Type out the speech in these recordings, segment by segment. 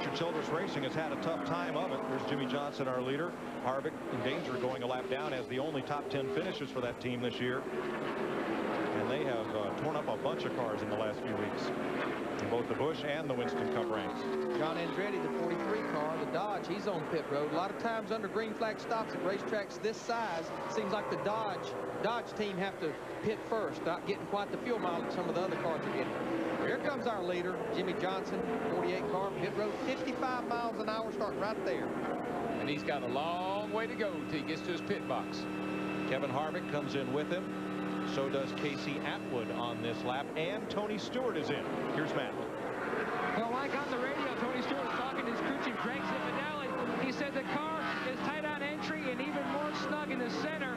Richard Childress Racing has had a tough time of it. There's Jimmy Johnson, our leader. Harvick in danger of going a lap down as the only top 10 finishers for that team this year. And they have torn up a bunch of cars in the last few weeks in both the Busch and the Winston Cup ranks. John Andretti, the 43 car, the Dodge, he's on pit road. A lot of times under green flag stops at racetracks this size, seems like the Dodge team have to pit first, not getting quite the fuel mileage some of the other cars are getting. Here comes our leader, Jimmy Johnson, 48 car, pit road, 55 miles an hour, starting right there. And he's got a long way to go until he gets to his pit box. Kevin Harvick comes in with him. So does Casey Atwood on this lap, and Tony Stewart is in. Here's Matt. Well, like on the radio, Tony Stewart was talking to his crew chief, Greg Zipadelli. He said the car is tight on entry and even more snug in the center.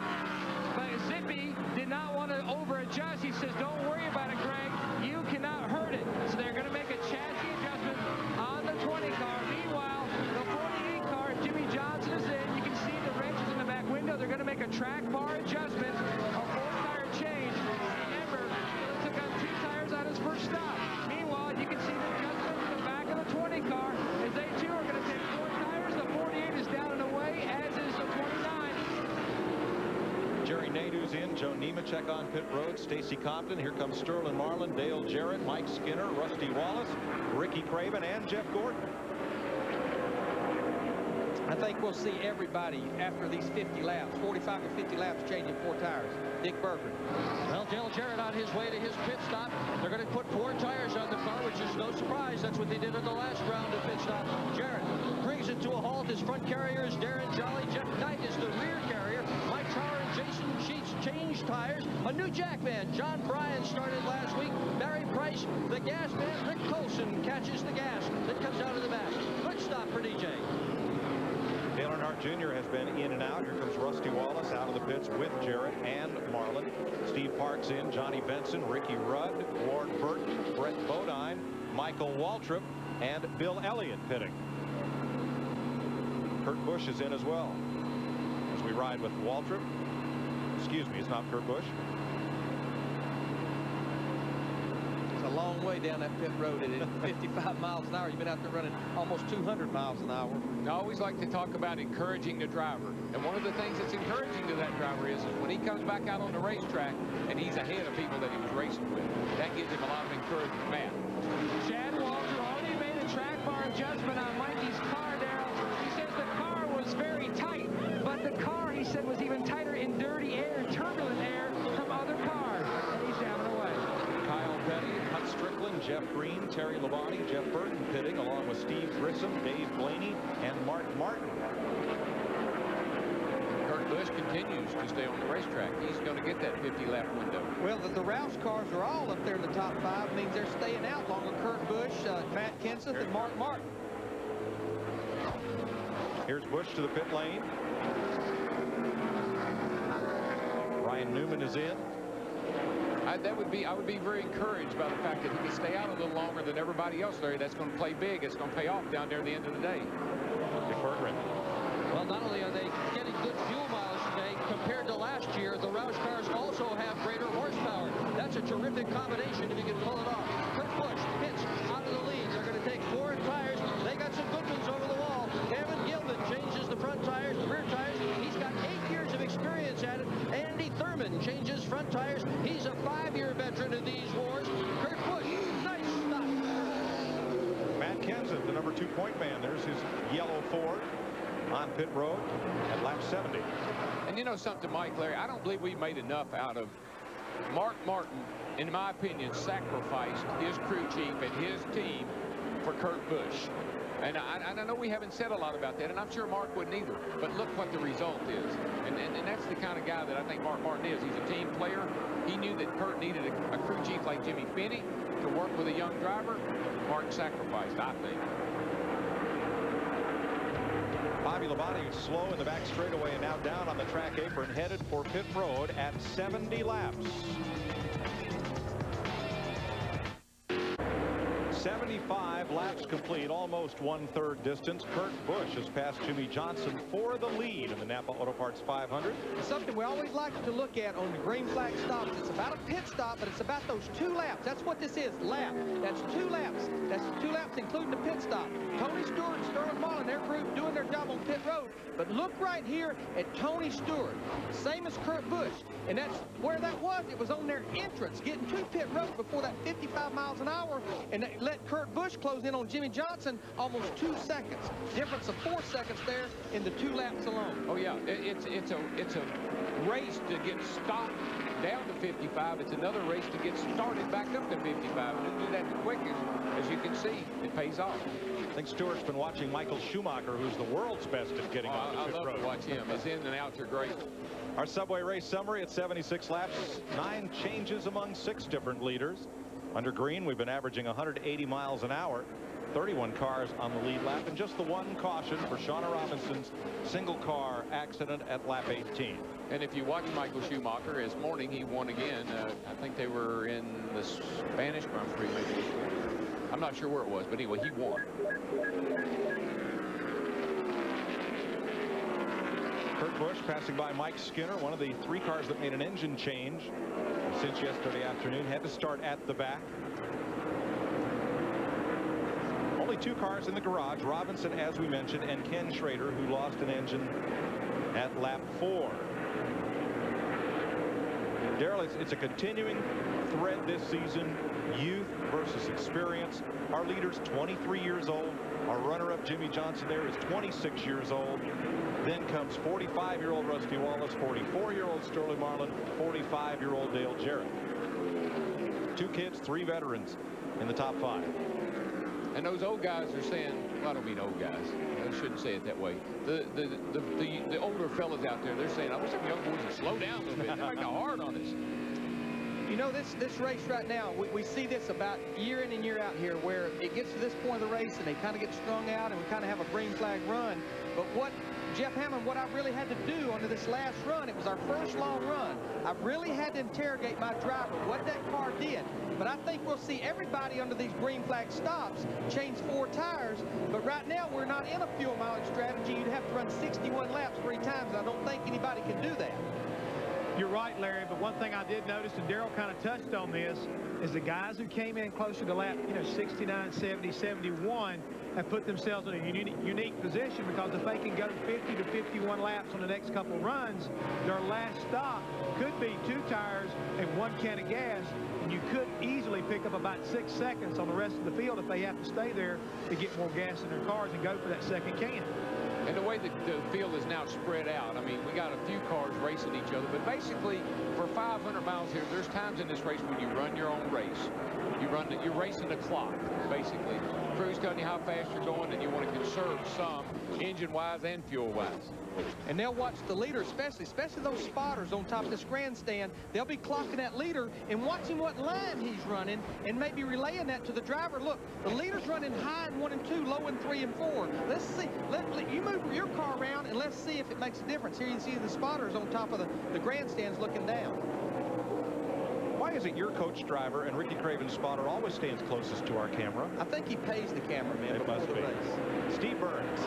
But Zippy did not want to over-adjust. He says, don't worry about it, Greg. You cannot hurt it. So they're going to make a chassis adjustment on the 20 car. Meanwhile, the 48 car, Jimmy Johnson is in. You can see the wrenches in the back window. They're going to make a track bar adjustment. Change. Remember, he took on 2 tires on his first stop. Meanwhile, you can see the adjustment in the back of the 20 car as they too are going to take 4 tires. The 48 is down and away, as is the 29. Jerry Nadeau's in. Joe Nemechek on pit road. Stacy Compton. Here comes Sterling Marlin, Dale Jarrett, Mike Skinner, Rusty Wallace, Ricky Craven, and Jeff Gordon. I think we'll see everybody after these 50 laps, 45 to 50 laps, changing 4 tires. Dick Berger. Well, Dale Jarrett on his way to his pit stop. They're going to put 4 tires on the car, which is no surprise. That's what they did in the last round of pit stop. Jarrett brings it to a halt. His front carrier is Darren Jolly. Jeff Knight is the rear carrier. Mike Trower and Jason Sheets changed tires. A new jackman, John Bryan, started last week. Barry Price, the gas man. Rick Colson catches the gas that comes out of the back. Good stop for DJ. Dale Earnhardt Jr. has been in and out. Here comes Rusty Wallace out of the pits with Jarrett and Marlin. Steve Parks in, Johnny Benson, Ricky Rudd, Ward Burton, Brett Bodine, Michael Waltrip, and Bill Elliott pitting. Kurt Busch is in as well. As we ride with Waltrip. Excuse me, it's not Kurt Busch. It's a long way down that pit road at 55 miles an hour. You've been out there running almost 200 miles an hour. I always like to talk about encouraging the driver. And one of the things that's encouraging to that driver is when he comes back out on the racetrack and he's ahead of people that he was racing with. That gives him a lot of encouragement. Matt. Chad Walter already made a track bar adjustment on Mikey's car, Darrell. He says the car was very tight, but the car, he said, was even tighter in dirty air, turbulent air from other cars. And he's down and away. Kyle Petty, Hunt Strickland, Jeff Green, Terry Labonte, Jeff Burton pitting, along with Steve Grissom, Dave Blaney, and Mark Martin. Kurt Busch continues to stay on the racetrack. He's going to get that 50-lap window. Well, the Roush cars are all up there in the top 5. Means they're staying out along with Kurt Busch, Matt Kenseth, and Mark Martin. Here's Busch to the pit lane. Ryan Newman is in. I would be very encouraged by the fact that he can stay out a little longer than everybody else, Larry. That's going to play big. It's going to pay off down there at the end of the day. Well, not only are they getting good fuel mileage today, compared to last year, the Roush cars also have greater horsepower. That's a terrific combination if you can pull it off. Kurt Busch pits out of the lead. They're going to take 4 tires. They got some good ones over the wall. Kevin Gilman changes the front tires, the rear tires. He's got 8 years of experience at it. Andy Thurman changes front tires. He's a 5-year veteran of these wars. Kurt Busch, nice stop. Matt Kenseth, the number 2 point man. There's his yellow Ford on pit road at lap 70. And you know something, Mike, Larry, I don't believe we made enough out of Mark Martin, in my opinion, sacrificed his crew chief and his team for Kurt Busch. And I know we haven't said a lot about that, and I'm sure Mark wouldn't either. But look what the result is. And that's the kind of guy that I think Mark Martin is. He's a team player. He knew that Kurt needed a crew chief like Jimmy Finney to work with a young driver. Mark sacrificed, I think. Bobby Labonte slow in the back straightaway and now down on the track apron, headed for pit road at 70 laps. 75 laps complete, almost 1/3 distance. Kurt Busch has passed Jimmy Johnson for the lead in the Napa Auto Parts 500. Something we always like to look at on the green flag stops. It's about a pit stop, but it's about those 2 laps. That's what this is, lap. That's 2 laps. That's 2 laps, including the pit stop. Tony Stewart and Sterling Marlin, their group, doing their job on pit road. But look right here at Tony Stewart, same as Kurt Busch. And that's where that was. It was on their entrance, getting to pit road before that 55 miles an hour, and they let Kurt Busch close in on Jimmy Johnson almost 2 seconds. Difference of 4 seconds there in the 2 laps alone. Oh yeah, it's a race to get stopped down to 55. It's another race to get started back up to 55. And to do that the quickest, as you can see, it pays off. I think Stewart's been watching Michael Schumacher, who's the world's best at getting on the pit road. I love to watch him. His in and outs are great. Our Subway race summary at 76 laps, 9 changes among 6 different leaders. Under green, we've been averaging 180 miles an hour. 31 cars on the lead lap, and just the 1 caution for Shauna Robinson's single car accident at lap 18. And if you watch Michael Schumacher, this morning he won again. I think they were in the Spanish Grand Prix maybe. I'm not sure where it was, but anyway, he won. Kurt Busch passing by Mike Skinner, one of the 3 cars that made an engine change since yesterday afternoon. Had to start at the back. Only 2 cars in the garage. Robinson, as we mentioned, and Ken Schrader, who lost an engine at lap 4. Darrell, it's a continuing thread this season. Youth versus experience. Our leader's 23 years old. Our runner-up, Jimmy Johnson, there is 26 years old. Then comes 45-year-old Rusty Wallace, 44-year-old Sterling Marlin, 45-year-old Dale Jarrett. 2 kids, 3 veterans in the top 5. And those old guys are saying, well, I don't mean old guys. I shouldn't say it that way. The older fellas out there, they're saying, I wish some young boys would slow down a little bit. They're making it hard on us. You know, this race right now, we see this about year in and year out here, where it gets to this point of the race and they kind of get strung out and we kind of have a green flag run. But what Jeff Hammond, what I really had to do on this last run, it was our first long run. I really had to interrogate my driver, what that car did. But I think we'll see everybody under these green flag stops change 4 tires. But right now, we're not in a fuel mileage strategy. You'd have to run 61 laps 3 times, and I don't think anybody can do that. You're right, Larry, but one thing I did notice, and Darrell kind of touched on this, is the guys who came in closer to lap, 69, 70, 71, have put themselves in a unique position, because if they can go 50 to 51 laps on the next couple runs, their last stop could be 2 tires and 1 can of gas, and you could easily pick up about 6 seconds on the rest of the field if they have to stay there to get more gas in their cars and go for that second can. And the way that the field is now spread out, I mean, we got a few cars racing each other, but basically for 500 miles here, there's times in this race when you run your own race. You're racing the clock, basically. Crew's telling you how fast you're going, and you want to conserve some engine-wise and fuel-wise. And they'll watch the leader, especially those spotters on top of this grandstand. They'll be clocking that leader and watching what line he's running and maybe relaying that to the driver. Look, the leader's running high in 1 and 2, low in 3 and 4. Let's see. You move your car around and let's see if it makes a difference. Here you see the spotters on top of the grandstands looking down. Why is it your coach driver and Ricky Craven's spotter always stands closest to our camera? I think he pays the cameraman before the race. Steve Burns.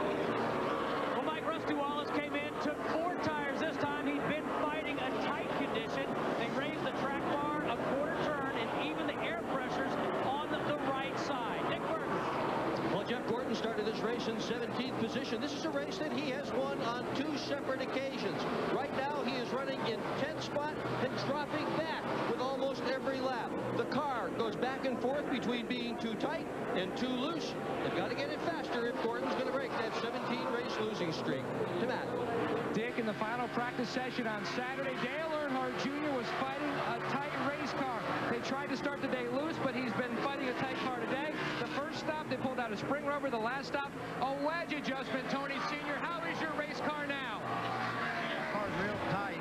Well, Mike, Rusty Wallace came in, took 4 tires this time. He'd been fighting a tight condition. They raised the track bar a quarter turn and even the air pressures on the right side. Nick Burton. Well, Jeff Gordon started this race in 17th position. This is a race that he has won on 2 separate occasions. Right now, he is running in 10th spot and dropping back with almost every lap. The car goes back and forth between being too tight and too loose. They've got to get it faster if Gordon's going to break that 17-race losing streak. To Matt. Dick, in the final practice session on Saturday, Dale Earnhardt Jr. was fighting a tight race car. They tried to start the day loose, but he's been fighting a tight car today. The first stop, they pulled out a spring rubber. The last stop, a wedge adjustment. Tony Sr., how is your race car now? The car's real tight.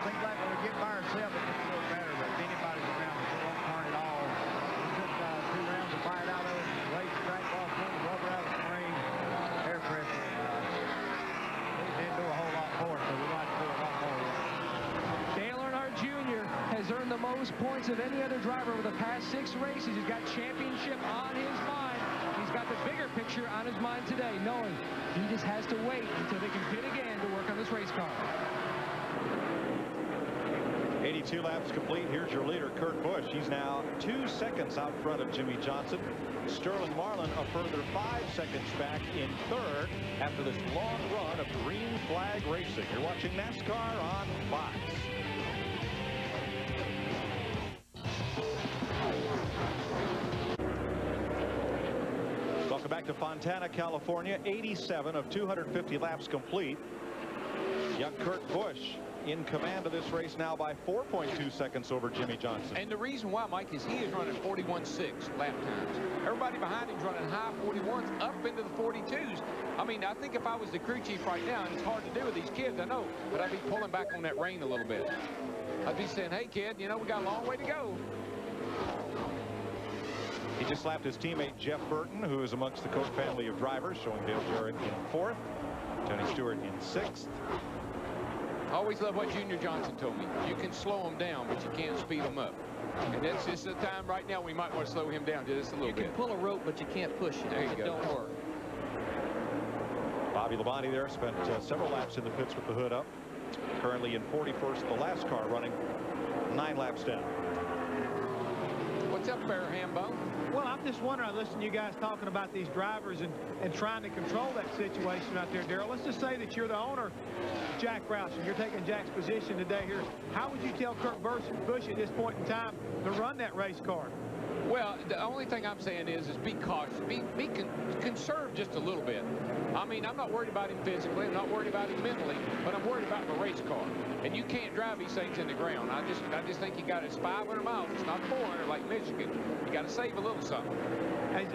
Seems like when we get by ourselves, it gets a little better, but if anybody's around, it won't turn at all. We took 2 rounds to fire it out of it, race track off, rubber out of the spring, air pressure. We didn't do a whole lot for it, so we'd like to do a lot more. Dale Earnhardt Jr. has earned the most points of any other driver over the past 6 races. He's got championship on his mind. He's got the bigger picture on his mind today, knowing he just has to wait until they can pit again to work on this race car. 82 laps complete. Here's your leader, Kurt Busch. He's now 2 seconds out front of Jimmy Johnson. Sterling Marlin a further 5 seconds back in third after this long run of green flag racing. You're watching NASCAR on Fox. Welcome back to Fontana, California. 87 of 250 laps complete. Young Kurt Busch in command of this race now by 4.2 seconds over Jimmy Johnson. And the reason why, Mike, is he is running 41.6 lap times. Everybody behind him's running high 41s up into the 42s. I mean, I think if I was the crew chief right now, and it's hard to do with these kids, I know, but I'd be pulling back on that rein a little bit. I'd be saying, hey, kid, you know, we got a long way to go. He just slapped his teammate Jeff Burton, who is amongst the Coach family of drivers, showing Dale Jarrett in 4th, Tony Stewart in 6th. I always love what Junior Johnson told me. You can slow him down, but you can't speed him up. And that's just the time right now we might want to slow him down just a little bit. You can pull a rope, but you can't push it. There you go. Don't work. Bobby Labonte there spent several laps in the pits with the hood up. Currently in 41st, the last car running 9 laps down. What's up there, Hambone? Well, I'm just wondering, I listen to you guys talking about these drivers and trying to control that situation out there, Darrell. Let's just say that you're the owner, Jack Roush, and you're taking Jack's position today here. How would you tell Kurt Busch at this point in time to run that race car? Well, the only thing I'm saying is be cautious. Conserve just a little bit. I mean, I'm not worried about him physically. I'm not worried about him mentally, but I'm worried about the race car. And you can't drive these things in the ground. I just think you got it's 500 miles. It's not 400 like Michigan. You got to save a little something.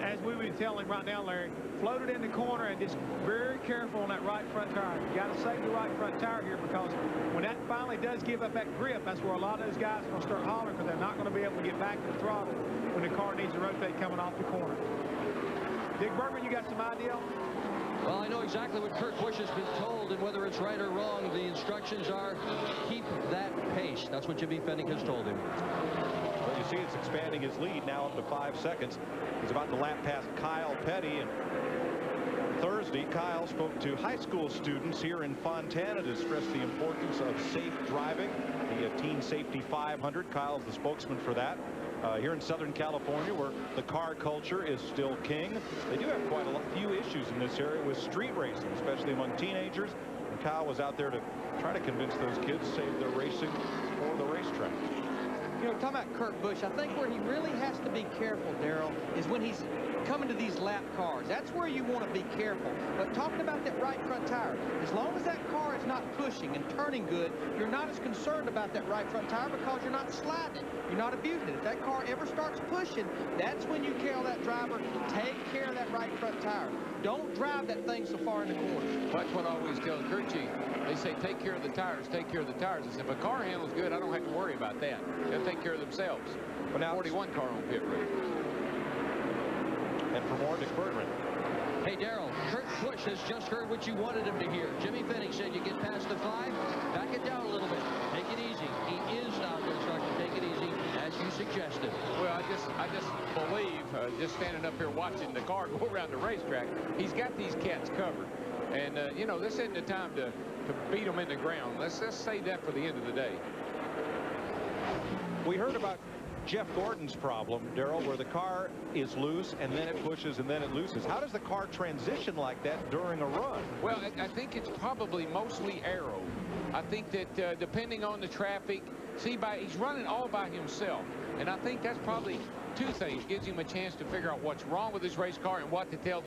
As we would tell him right now, Larry, float it in the corner and just very careful on that right front tire. You got to save the right front tire here, because when that finally does give up that grip, that's where a lot of those guys are going to start hollering, because they're not going to be able to get back to the throttle when the car needs to rotate coming off the corner. Dick Bergman, you got some idea? Well, I know exactly what Kurt Busch has been told, and whether it's right or wrong, the instructions are keep that pace. That's what Jimmy Fennig has told him. Well, you see it's expanding his lead now up to 5 seconds. He's about to lap past Kyle Petty. And Thursday, Kyle spoke to high school students here in Fontana to stress the importance of safe driving. The Teen Safety 500. Kyle's the spokesman for that. Here in Southern California, where the car culture is still king, they do have quite a few issues in this area with street racing, especially among teenagers. And Kyle was out there to try to convince those kids to save their racing for the racetrack. You know, talking about Kurt Busch, I think where he really has to be careful, Darrell, is when he's coming to these lap cars. That's where you want to be careful. But talking about that right front tire, as long as that car is not pushing and turning good, you're not as concerned about that right front tire, because you're not sliding it. You're not abusing it. If that car ever starts pushing, that's when you tell that driver, take care of that right front tire. Don't drive that thing so far in the corner. That's what I always tell the crew chief. They say, take care of the tires, take care of the tires. I said, if a car handles good, I don't have to worry about that. They'll take care of themselves. But now 41 car on pit road. And for more, Dick Bergman. Hey, Darrell, Kurt Busch has just heard what you wanted him to hear. Jimmy Fennig said you get past the 5, back it down a little bit. Take it easy. He is out there starting to take it easy, as you suggested. Well, I just believe, just standing up here watching the car go around the racetrack, he's got these cats covered. And, you know, this isn't the time to beat them in the ground. Let's save that for the end of the day. We heard about Jeff Gordon's problem, Darrell, where the car is loose and then it pushes and then it looses. How does the car transition like that during a run? Well, I think it's probably mostly aero. I think that depending on the traffic, he's running all by himself. And I think that's probably 2 things. Gives him a chance to figure out what's wrong with his race car and what to tell